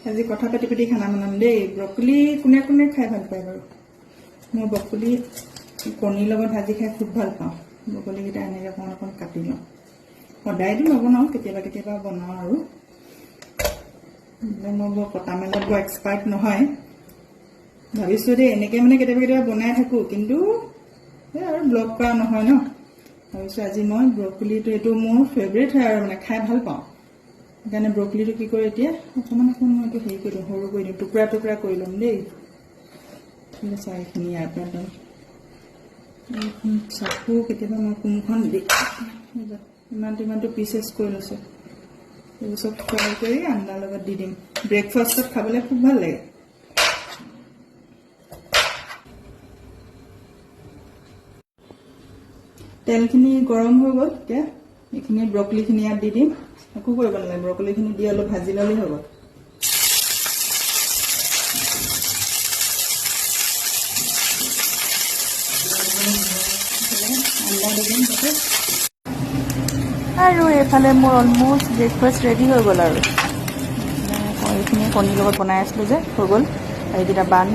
আজি কথা পাতি পাতি খানা বনাম দেই ব্ৰকলি কোনে কোনে খাই ভাল পায় বাৰু মই ব্ৰকলি কণীৰ লগত ভাজি খাই খুব ভাল পাওঁ ব্ৰকলি কেইটা এনেকৈ অকণ অকণ কাটি লওঁ সদায়তো নবনাওঁ কেতিয়াবা কেতিয়াবা বনাওঁ আৰু মই বৰ কটা মেলাত বৰ এক্সপাৰ্ট নহয় ভাবিছোঁ দেই এনেকৈ মানে কেতিয়াবা কেতিয়াবা বনাই থাকোঁ কিন্তু এই আৰু ব্লগ কৰা নহয় ন ভাবিছোঁ আজি মই ব্ৰকলিটো এইটো মোৰ ফেভৰেট হয় আৰু মানে খাই ভাল পাওঁ সেইকাৰণে ব্ৰকলিটো কি কৰোঁ এতিয়া অকণমান মই এইটো হেৰি কৰি দিওঁ সৰু কৰি দিওঁ টুকুৰা টুকুৰা কৰি ল'ম দেই ঠিক আছে এইখিনি ইয়াৰ পৰা ল'ম চাকু কেতিয়াবা মই কোনখন দি ইমানটো পিচেছ কৰি লৈছোঁ এইবোৰ চব ফ্ৰাই কৰি আঞ্জাৰ লগত দি দিম ব্ৰেকফাষ্টত খাবলৈ খুব ভাল লাগে তেলখিনি গৰম হৈ গ'ল এতিয়া এইখিনি ব্ৰকলিখিনি ইয়াত দি দিম একো কৰিব নালাগে ব্ৰকলিখিনি দি অলপ ভাজি ল'লেই হ'ব আৰু এইফালে মোৰ অলমষ্ট ব্ৰেকফাষ্ট ৰেডি হৈ গ'ল আৰু এইখিনি কণীৰ লগত বনাই আছিলোঁ যে হৈ গ'ল এইকেইটা বান